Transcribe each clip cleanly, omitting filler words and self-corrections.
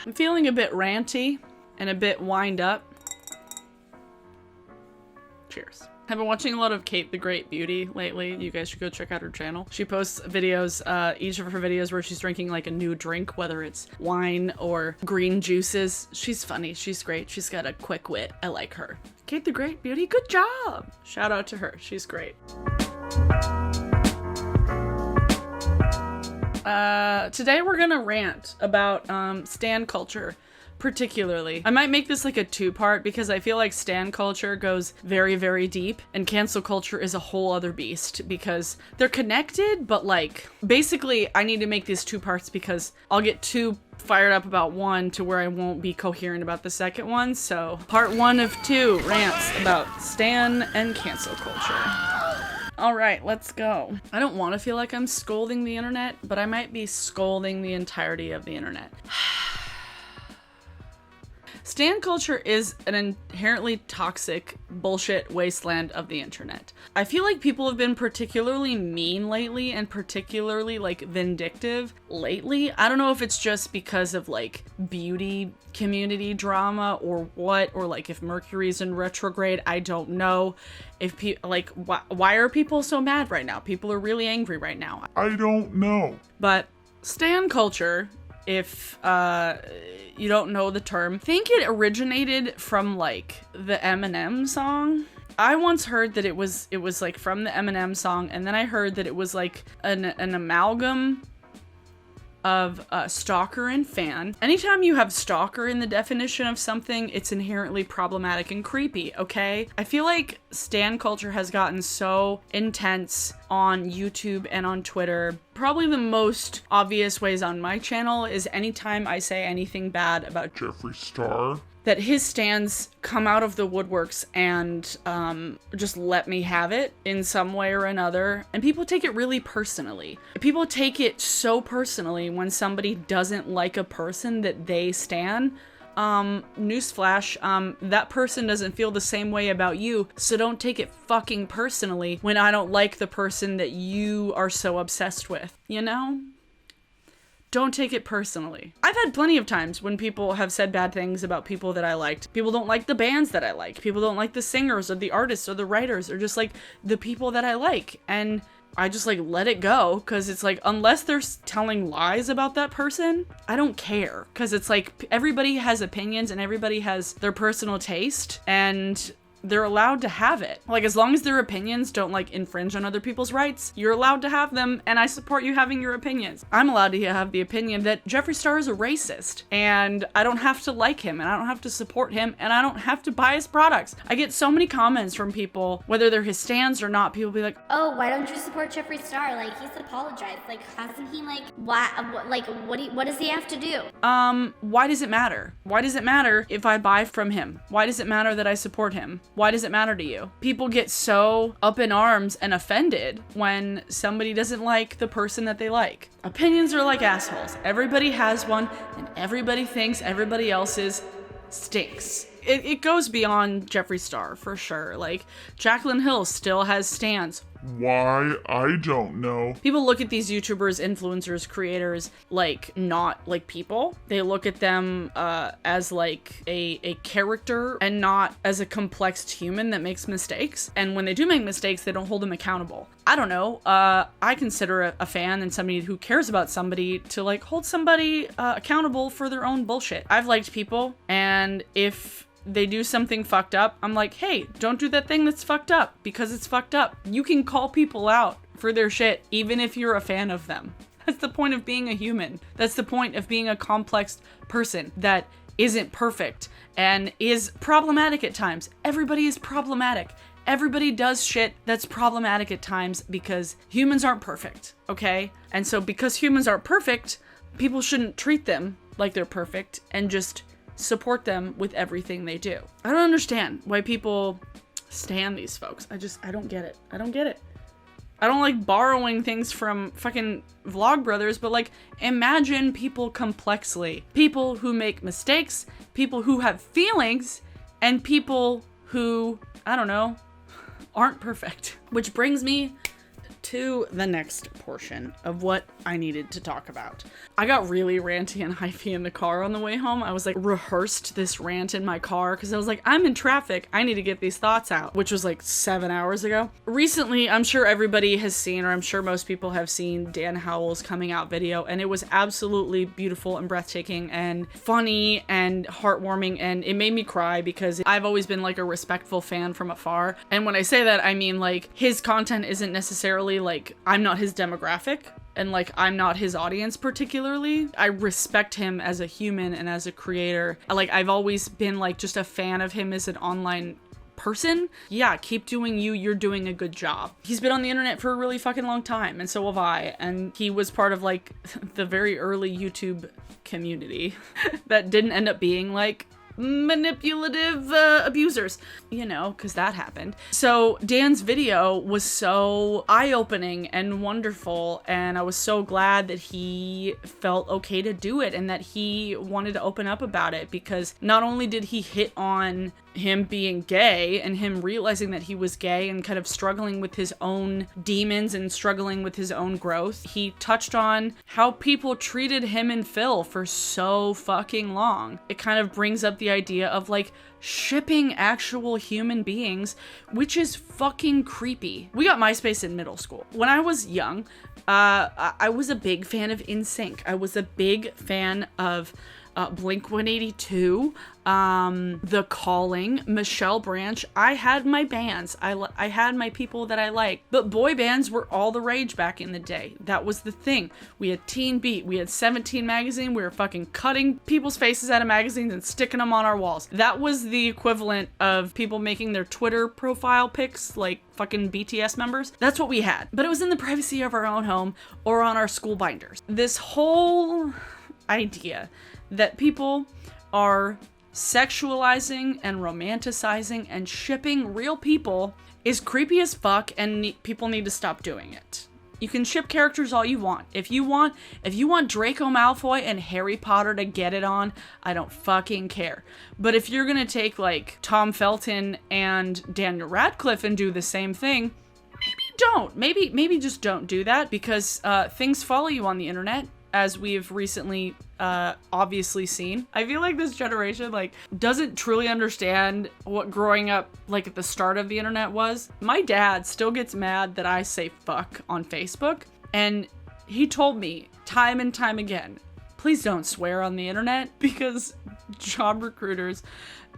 I'm feeling a bit ranty and a bit wind up. Cheers. I've been watching a lot of Kate the Great Beauty lately. You guys should go check out her channel. She posts videos, each of her videos where she's drinking like a new drink, whether it's wine or green juices. She's funny. She's great. She's got a quick wit. I like her. Kate the Great Beauty, good job. Shout out to her. She's great. Today we're gonna rant about stan culture. Particularly. I might make this like a two-part because I feel like stan culture goes very, very deep and cancel culture is a whole other beast because they're connected, but like basically I need to make these two parts because I'll get too fired up about one to where I won't be coherent about the second one. So part 1 of 2 rants about stan and cancel culture. All right, let's go. I don't want to feel like I'm scolding the internet, but I might be scolding the entirety of the internet. Stan culture is an inherently toxic bullshit wasteland of the internet. I feel like people have been particularly mean lately and particularly like vindictive lately. I don't know if it's just because of like beauty community drama or what, or like if Mercury's in retrograde, I don't know. If why are people so mad right now? People are really angry right now. I don't know. But stan culture, if you don't know the term, I think it originated from like the Eminem song. I once heard that it was like from the Eminem song, and then I heard that it was like an amalgam of stalker and fan. Anytime you have stalker in the definition of something, it's inherently problematic and creepy, okay? I feel like stan culture has gotten so intense on YouTube and on Twitter. Probably the most obvious ways on my channel is anytime I say anything bad about Jeffree Star, that his stans come out of the woodworks and just let me have it in some way or another. And people take it really personally. People take it so personally when somebody doesn't like a person that they stan. Newsflash, that person doesn't feel the same way about you, so don't take it fucking personally when I don't like the person that you are so obsessed with, you know? Don't take it personally. I've had plenty of times when people have said bad things about people that I liked. People don't like the bands that I like. People don't like the singers or the artists or the writers or just like the people that I like. And I just like let it go because it's like, unless they're telling lies about that person, I don't care. Because it's like everybody has opinions and everybody has their personal taste and they're allowed to have it. Like, as long as their opinions don't like infringe on other people's rights, you're allowed to have them, and I support you having your opinions. I'm allowed to have the opinion that Jeffree Star is a racist, and I don't have to like him, and I don't have to support him, and I don't have to buy his products. I get so many comments from people, whether they're his stans or not, people be like, oh, why don't you support Jeffree Star? Like, he's apologized. Like, hasn't he, like, what does he have to do? Why does it matter? Why does it matter if I buy from him? Why does it matter that I support him? Why does it matter to you? People get so up in arms and offended when somebody doesn't like the person that they like. Opinions are like assholes. Everybody has one, and everybody thinks everybody else's stinks. It goes beyond Jeffree Star, for sure. Like, Jaclyn Hill still has stans. Why? I don't know. People look at these YouTubers, influencers, creators, like, not like people. They look at them as like a character and not as a complex human that makes mistakes. And when they do make mistakes, they don't hold them accountable. I don't know. I consider a fan and somebody who cares about somebody to like hold somebody accountable for their own bullshit. I've liked people, and if they do something fucked up, I'm like, hey, don't do that thing that's fucked up because it's fucked up. You can call people out for their shit even if you're a fan of them. That's the point of being a human. That's the point of being a complex person that isn't perfect and is problematic at times. Everybody is problematic. Everybody does shit that's problematic at times because humans aren't perfect, okay? And so because humans aren't perfect, people shouldn't treat them like they're perfect and just support them with everything they do. I don't understand why people stan these folks. I don't get it. I don't get it. I don't like borrowing things from fucking Vlogbrothers, but like, imagine people complexly. People who make mistakes, people who have feelings, and people who, I don't know, aren't perfect. Which brings me to the next portion of what I needed to talk about. I got really ranty and hypey in the car on the way home. I was like, rehearsed this rant in my car because I was like, I'm in traffic. I need to get these thoughts out, which was like 7 hours ago. Recently, I'm sure everybody has seen, or I'm sure most people have seen, Dan Howell's coming out video, and it was absolutely beautiful and breathtaking and funny and heartwarming, and it made me cry because I've always been like a respectful fan from afar. And when I say that, I mean like his content isn't necessarily like, I'm not his demographic and like I'm not his audience particularly. I respect him as a human and as a creator. Like I've always been like just a fan of him as an online person. Yeah, keep doing you. You're doing a good job. He's been on the internet for a really fucking long time, and so have I. And he was part of like the very early YouTube community that didn't end up being like manipulative abusers, you know, because that happened. So Dan's video was so eye-opening and wonderful, and I was so glad that he felt okay to do it and that he wanted to open up about it, because not only did he hit on him being gay and him realizing that he was gay and kind of struggling with his own demons and struggling with his own growth, he touched on how people treated him and Phil for so fucking long. It kind of brings up the idea of like shipping actual human beings, which is fucking creepy. We got MySpace in middle school. When I was young, I was a big fan of NSYNC. I was a big fan of Blink-182, The Calling, Michelle Branch. I had my bands. I had my people that I liked. But boy bands were all the rage back in the day. That was the thing. We had Teen Beat. We had 17 magazine. We were fucking cutting people's faces out of magazines and sticking them on our walls. That was the equivalent of people making their Twitter profile pics like fucking BTS members. That's what we had. But it was in the privacy of our own home or on our school binders. This whole idea that people are sexualizing and romanticizing and shipping real people is creepy as fuck, and people need to stop doing it. You can ship characters all you want. If you want Draco Malfoy and Harry Potter to get it on, I don't fucking care. But if you're gonna take like Tom Felton and Daniel Radcliffe and do the same thing, maybe don't. Maybe just don't do that, because things follow you on the internet, as we've recently obviously seen. I feel like this generation like doesn't truly understand what growing up like at the start of the internet was. My dad still gets mad that I say fuck on Facebook, and he told me time and time again, please don't swear on the internet, because job recruiters,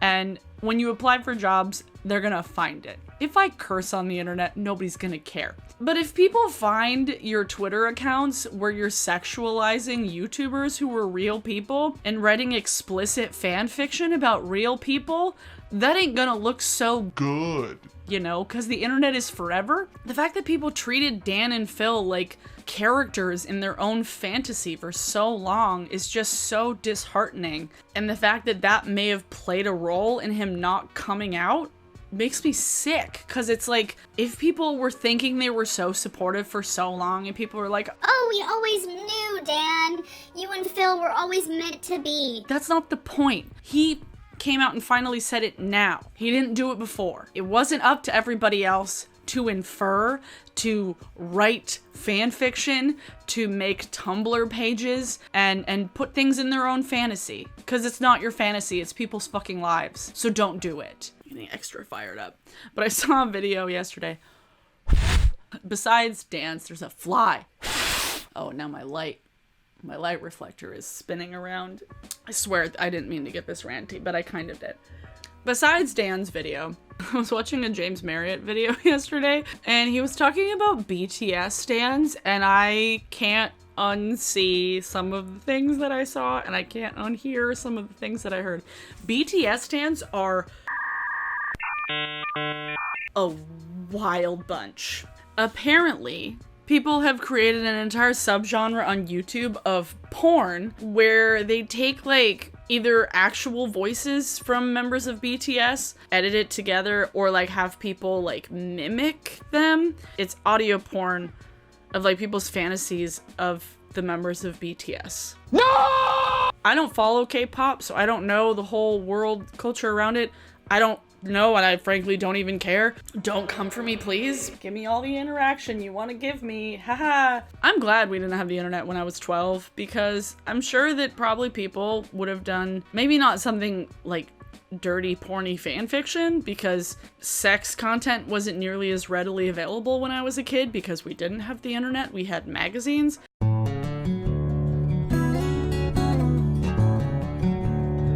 and when you apply for jobs, they're gonna find it. If I curse on the internet, nobody's gonna care. But if people find your Twitter accounts where you're sexualizing YouTubers who were real people and writing explicit fan fiction about real people, that ain't gonna look so Good. you know, because the internet is forever. The fact that people treated Dan and Phil like characters in their own fantasy for so long is just so disheartening. And the fact that that may have played a role in him not coming out makes me sick, because it's like, if people were thinking they were so supportive for so long and people were like, Oh, we always knew, Dan. You and Phil were always meant to be. that's not the point. He came out and finally said it now. He didn't do it before. It wasn't up to everybody else to infer, to write fan fiction, to make Tumblr pages, and put things in their own fantasy. Because it's not your fantasy, it's people's fucking lives. So don't do it. I'm getting extra fired up. But I saw a video yesterday. Besides dance, there's a fly. Oh, now my light reflector is spinning around. I swear I didn't mean to get this ranty, but I kind of did. Besides Dan's video, I was watching a James Marriott video yesterday, and he was talking about BTS Stans, and I can't unsee some of the things that I saw, and I can't unhear some of the things that I heard. BTS Stans are a wild bunch. Apparently, people have created an entire subgenre on YouTube of porn where they take like either actual voices from members of BTS, edit it together, or like have people like mimic them. It's audio porn of like people's fantasies of the members of BTS. No! I don't follow K-pop, so I don't know the whole world culture around it. I don't no, and I frankly don't even care. Don't come for me, please. Give me all the interaction you want to give me. Haha. I'm glad we didn't have the internet when I was 12 because I'm sure that probably people would have done maybe not something like dirty, porny fan fiction because sex content wasn't nearly as readily available when I was a kid because we didn't have the internet. We had magazines.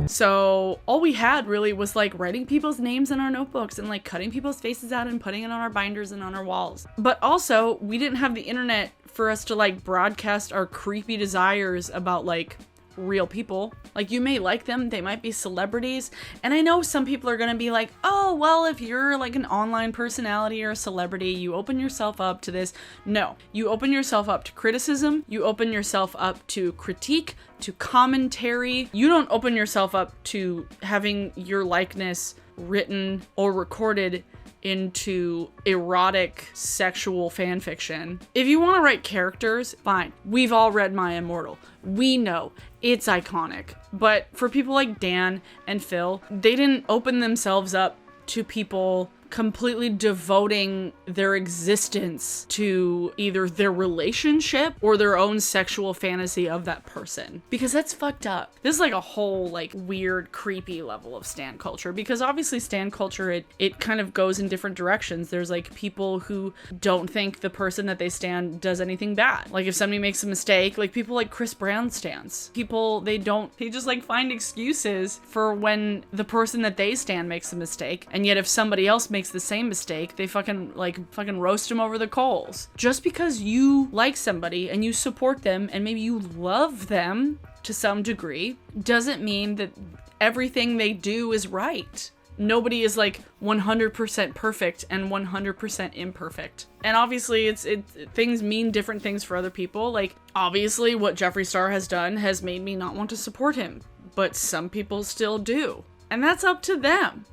So all we had really was like writing people's names in our notebooks and like cutting people's faces out and putting it on our binders and on our walls. But also we didn't have the internet for us to like broadcast our creepy desires about like real people. Like you may like them, they might be celebrities. And I know some people are gonna be like, oh, well, if you're like an online personality or a celebrity, you open yourself up to this. No, you open yourself up to criticism. You open yourself up to critique, to commentary. You don't open yourself up to having your likeness written or recorded into erotic sexual fan fiction. If you want to write characters, fine. We've all read My Immortal. We know it's iconic. But for people like Dan and Phil, they didn't open themselves up to people completely devoting their existence to either their relationship or their own sexual fantasy of that person. Because that's fucked up. This is like a whole like weird, creepy level of stan culture because obviously stan culture, it kind of goes in different directions. There's like people who don't think the person that they stan does anything bad. Like if somebody makes a mistake, like people like Chris Brown stans. People, they just like find excuses for when the person that they stan makes a mistake. And yet if somebody else makes the same mistake, they fucking roast them over the coals. Just because you like somebody and you support them and maybe you love them to some degree doesn't mean that everything they do is right. Nobody is like 100% perfect and 100% imperfect. And obviously things mean different things for other people. Like obviously what Jeffree Star has done has made me not want to support him, but some people still do. And that's up to them.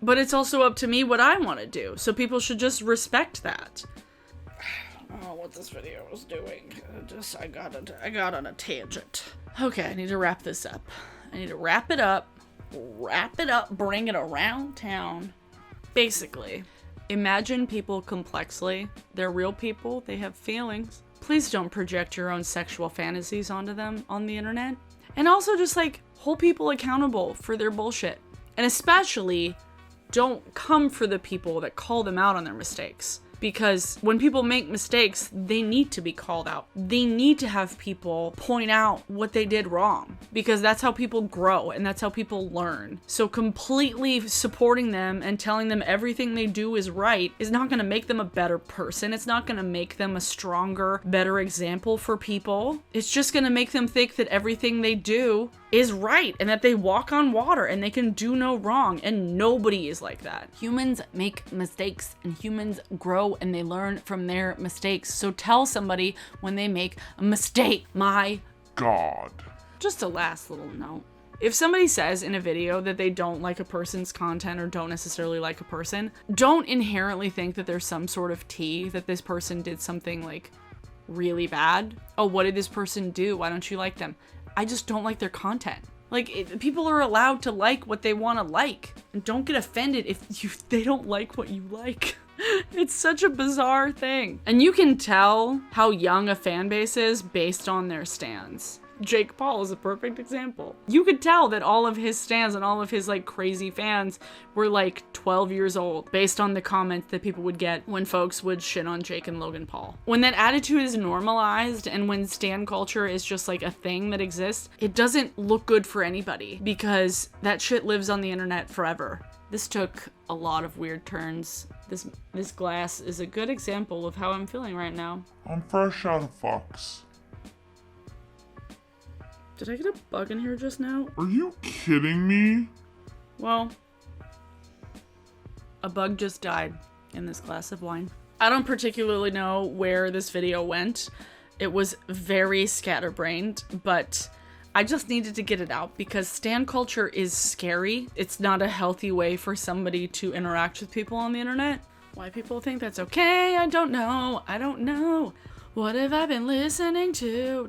But it's also up to me what I want to do. So people should just respect that. I don't know what this video was doing. I got on a tangent. Okay, I need to wrap this up. I need to wrap it up, bring it around town. Basically, imagine people complexly. They're real people, they have feelings. Please don't project your own sexual fantasies onto them on the internet. And also just like hold people accountable for their bullshit. And especially don't come for the people that call them out on their mistakes. Because when people make mistakes, they need to be called out. They need to have people point out what they did wrong. Because that's how people grow and that's how people learn. So completely supporting them and telling them everything they do is right is not going to make them a better person. It's not going to make them a stronger, better example for people. It's just going to make them think that everything they do is right and that they walk on water and they can do no wrong, and nobody is like that. Humans make mistakes and humans grow and they learn from their mistakes. So tell somebody when they make a mistake. My God. Just a last little note. If somebody says in a video that they don't like a person's content or don't necessarily like a person, don't inherently think that there's some sort of tea that this person did something like really bad. Oh, what did this person do? Why don't you like them? I just don't like their content. Like, people are allowed to like what they want to like. And don't get offended if they don't like what you like. It's such a bizarre thing. And you can tell how young a fan base is based on their stans. Jake Paul is a perfect example. You could tell that all of his stans and all of his like crazy fans were like 12 years old based on the comments that people would get when folks would shit on Jake and Logan Paul. When that attitude is normalized and when stan culture is just like a thing that exists, it doesn't look good for anybody because that shit lives on the internet forever. This took a lot of weird turns. This glass is a good example of how I'm feeling right now. I'm fresh out of Fox. Did I get a bug in here just now? Are you kidding me? Well, a bug just died in this glass of wine. I don't particularly know where this video went. It was very scatterbrained, but I just needed to get it out because stan culture is scary. It's not a healthy way for somebody to interact with people on the internet. Why people think that's okay, I don't know. I don't know. What have I been listening to?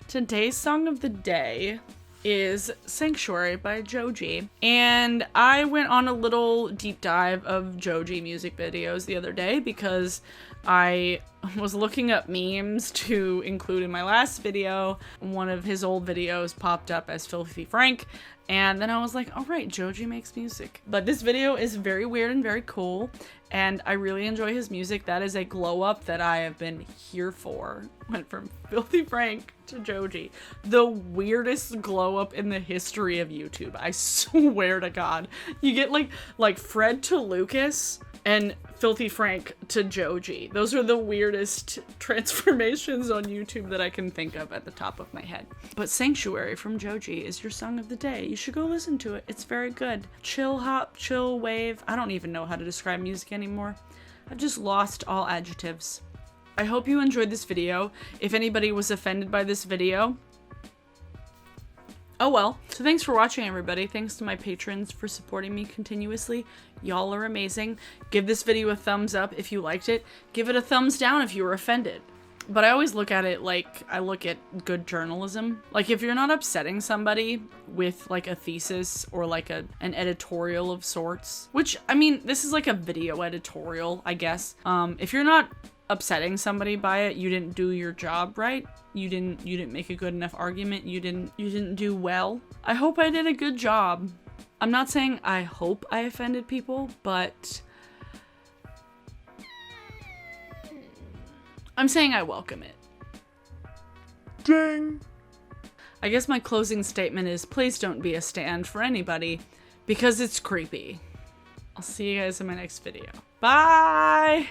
Today's song of the day is Sanctuary by Joji. And I went on a little deep dive of Joji music videos the other day because I was looking up memes to include in my last video. One of his old videos popped up as Filthy Frank, and then I was like, all right, Joji makes music. But this video is very weird and very cool, and I really enjoy his music. That is a glow up that I have been here for. Went from Filthy Frank to Joji. The weirdest glow up in the history of YouTube. I swear to God. You get like Fred to Lucas and Filthy Frank to Joji. Those are the weirdest transformations on YouTube that I can think of at the top of my head. But Sanctuary from Joji is your song of the day. You should go listen to it. It's very good. Chill hop, chill wave. I don't even know how to describe music anymore. I've just lost all adjectives. I hope you enjoyed this video. If anybody was offended by this video, oh well. So thanks for watching, everybody. Thanks to my patrons for supporting me continuously. Y'all are amazing. Give this video a thumbs up if you liked it. Give it a thumbs down if you were offended. But I always look at it like I look at good journalism. Like, if you're not upsetting somebody with like a thesis or like an editorial of sorts, which, I mean, this is like a video editorial, I guess. If you're not upsetting somebody by it, you didn't do your job right. You didn't make a good enough argument. You didn't do well. I hope I did a good job. I'm not saying I hope I offended people, but I'm saying I welcome it. Ding! I guess my closing statement is, please don't be a stand for anybody, because it's creepy. I'll see you guys in my next video. Bye!